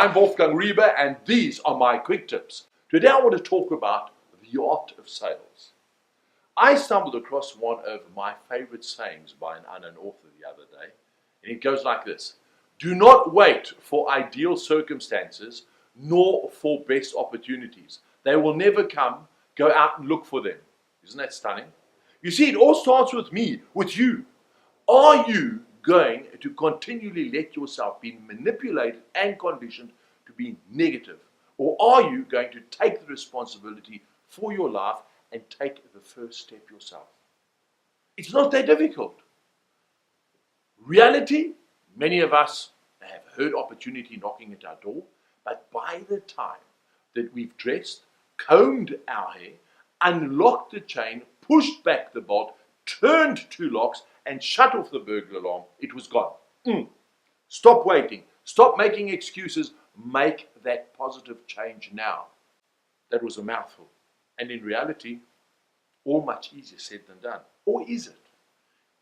I'm Wolfgang Riebe, and these are my quick tips. Today I want to talk about the art of sales. I stumbled across one of my favorite sayings by an unknown author the other day, and it goes like this: do not wait for ideal circumstances nor for best opportunities. They will never come. Go out and look for them. Isn't that stunning? You see, it all starts with me, with you. Are you going to continually let yourself be manipulated and conditioned to be negative? Or are you going to take the responsibility for your life and take the first step yourself? It's not that difficult. Reality, many of us have heard opportunity knocking at our door, but by the time that we've dressed, combed our hair, unlocked the chain, pushed back the bolt, turned two locks, and shut off the burglar alarm, it was gone. Stop waiting. Stop making excuses. Make that positive change now. That was a mouthful. And in reality, all much easier said than done. Or is it?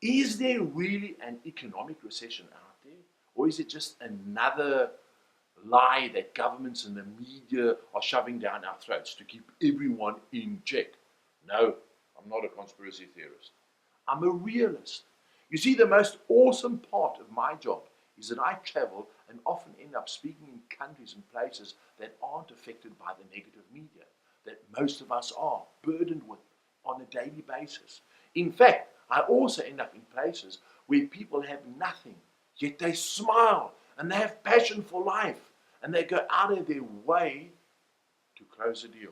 Is there really an economic recession out there? Or is it just another lie that governments and the media are shoving down our throats to keep everyone in check? No, I'm not a conspiracy theorist. I'm a realist. You see, the most awesome part of my job is that I travel and often end up speaking in countries and places that aren't affected by the negative media, that most of us are burdened with on a daily basis. In fact, I also end up in places where people have nothing, yet they smile and they have passion for life and they go out of their way to close a deal.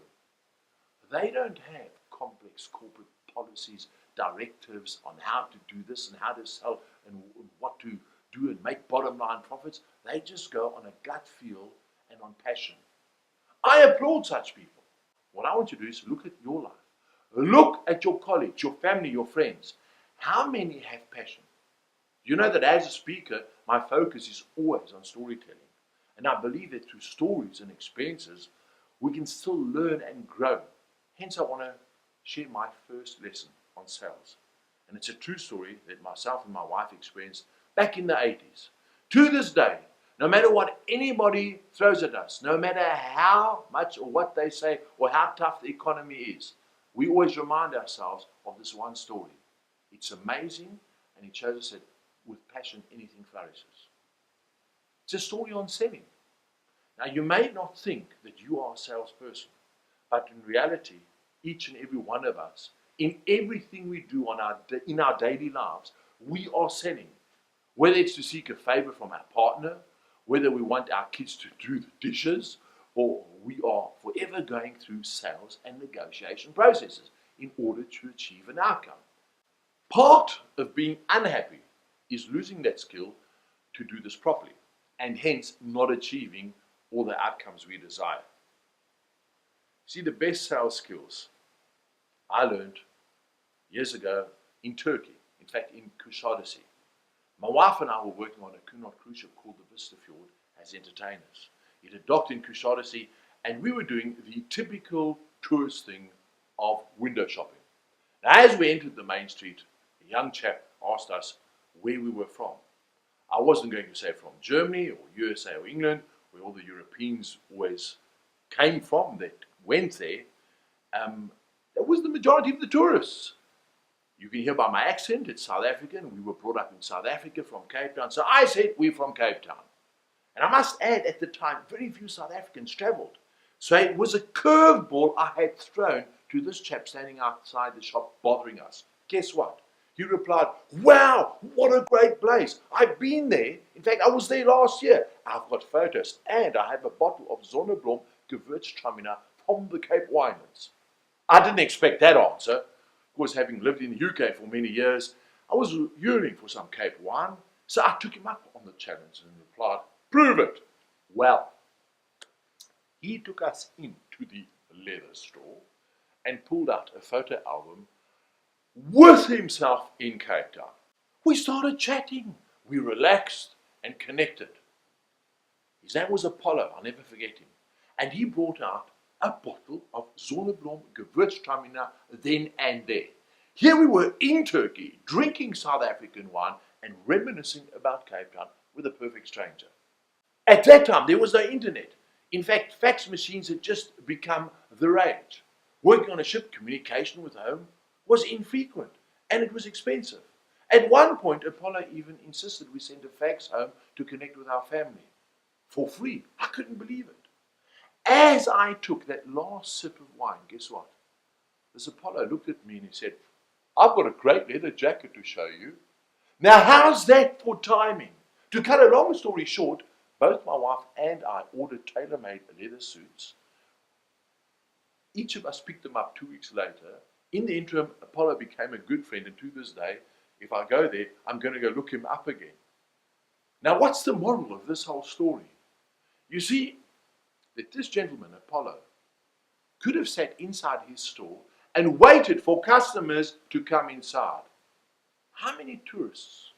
They don't have complex corporate policies, directives on how to do this and how to sell and what to do and make bottom line profits. They just go on a gut feel and on passion. I applaud such people. What I want you to do is look at your life. Look at your colleagues, your family, your friends. How many have passion? You know that as a speaker, my focus is always on storytelling. And I believe that through stories and experiences, we can still learn and grow. Hence, I want to share my first lesson on sales. And it's a true story that myself and my wife experienced back in the 80s. To this day, no matter what anybody throws at us, no matter how much or what they say or how tough the economy is, we always remind ourselves of this one story. It's amazing, and it shows us that with passion, anything flourishes. It's a story on selling. Now, you may not think that you are a salesperson, but in reality, each and every one of us, in everything we do in our daily lives, we are selling. Whether it's to seek a favor from our partner, whether we want our kids to do the dishes, or we are forever going through sales and negotiation processes in order to achieve an outcome. Part of being unhappy is losing that skill to do this properly, and hence not achieving all the outcomes we desire. See, the best sales skills I learned years ago in Turkey, in fact in Kuşadası. My wife and I were working on a Keynote cruise ship called the Vistafjord as entertainers. It had docked in Kuşadası, and we were doing the typical tourist thing of window shopping. Now, as we entered the main street, a young chap asked us where we were from. I wasn't going to say from Germany or USA or England, where all the Europeans always came from that went there. That was the majority of the tourists. You can hear by my accent, it's South African. We were brought up in South Africa from Cape Town. So I said, we're from Cape Town. And I must add, at the time, very few South Africans traveled. So it was a curveball I had thrown to this chap standing outside the shop bothering us. Guess what? He replied, wow, what a great place. I've been there. In fact, I was there last year. I've got photos and I have a bottle of Zonneblom Gewürztraminer from the Cape Winelands. I didn't expect that answer. Of course, having lived in the UK for many years, I was yearning for some Cape wine. So I took him up on the challenge and replied, prove it. Well, he took us into the leather store and pulled out a photo album with himself in Cape Town. We started chatting. We relaxed and connected. His name was Apollo. I'll never forget him. And he brought out a bottle of Zonneblom Gewürztraminer then and there. Here we were in Turkey, drinking South African wine and reminiscing about Cape Town with a perfect stranger. At that time, there was no internet. In fact, fax machines had just become the rage. Working on a ship, communication with home was infrequent and it was expensive. At one point, Apollo even insisted we send a fax home to connect with our family for free. I couldn't believe it. As I took that last sip of wine, guess what? This Apollo looked at me and he said, I've got a great leather jacket to show you. Now, how's that for timing? To cut a long story short, both my wife and I ordered tailor-made leather suits. Each of us picked them up 2 weeks later. In the interim, Apollo became a good friend, and to this day, if I go there, I'm going to go look him up again. Now, what's the moral of this whole story? You see, that this gentleman, Apollo, could have sat inside his store and waited for customers to come inside. How many tourists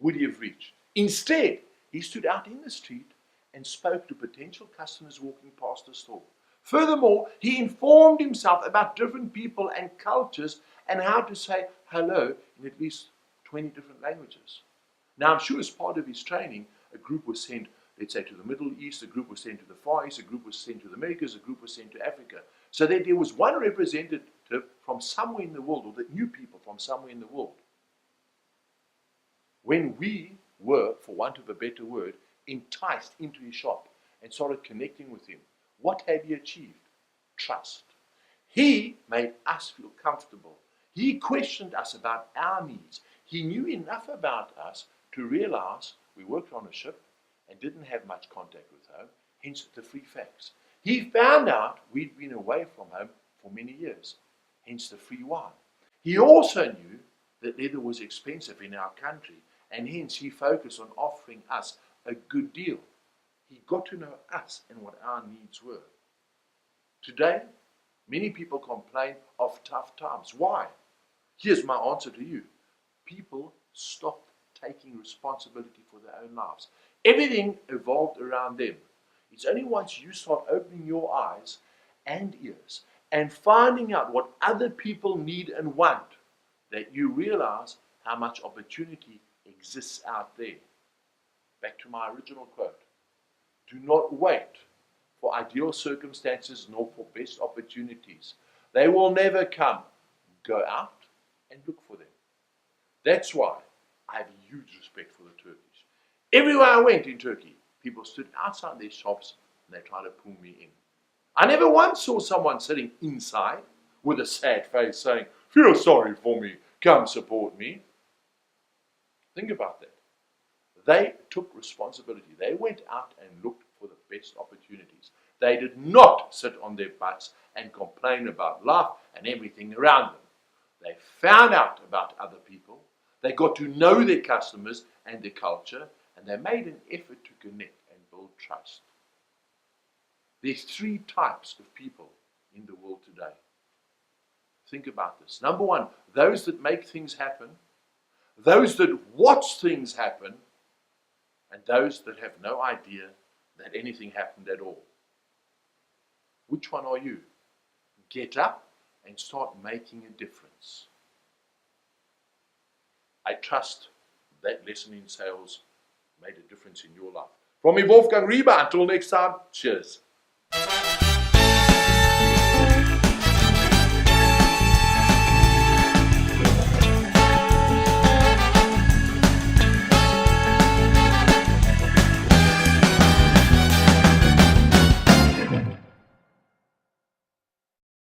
would he have reached? Instead, he stood out in the street and spoke to potential customers walking past the store. Furthermore, he informed himself about different people and cultures and how to say hello in at least 20 different languages. Now, I'm sure as part of his training, a group was sent, let's say, to the Middle East, a group was sent to the Far East, a group was sent to the Americas, a group was sent to Africa. So that there was one representative from somewhere in the world, or that knew people from somewhere in the world. When we were, for want of a better word, enticed into his shop and started connecting with him, what had he achieved? Trust. He made us feel comfortable. He questioned us about our needs. He knew enough about us to realize we worked on a ship and didn't have much contact with home, hence the free fax. He found out we'd been away from home for many years, hence the free wine. He also knew that leather was expensive in our country, and hence he focused on offering us a good deal. He got to know us and what our needs were. Today, many people complain of tough times. Why? Here's my answer to you. People stopped taking responsibility for their own lives. Everything evolved around them. It's only once you start opening your eyes and ears and finding out what other people need and want that you realize how much opportunity exists out there. Back to my original quote. Do not wait for ideal circumstances nor for best opportunities. They will never come. Go out and look for them. That's why I have huge respect for the Turkish. Everywhere I went in Turkey, people stood outside their shops and they tried to pull me in. I never once saw someone sitting inside with a sad face saying, feel sorry for me, come support me. Think about that. They took responsibility. They went out and looked for the best opportunities. They did not sit on their butts and complain about life and everything around them. They found out about other people. They got to know their customers and their culture, and they made an effort to connect and build trust. There's 3 types of people in the world today. Think about this. Number 1, those that make things happen, those that watch things happen, and those that have no idea that anything happened at all. Which one are you? Get up and start making a difference. I trust that lesson in sales made a difference in your life. From me, Wolfgang Riebe, until next time, cheers.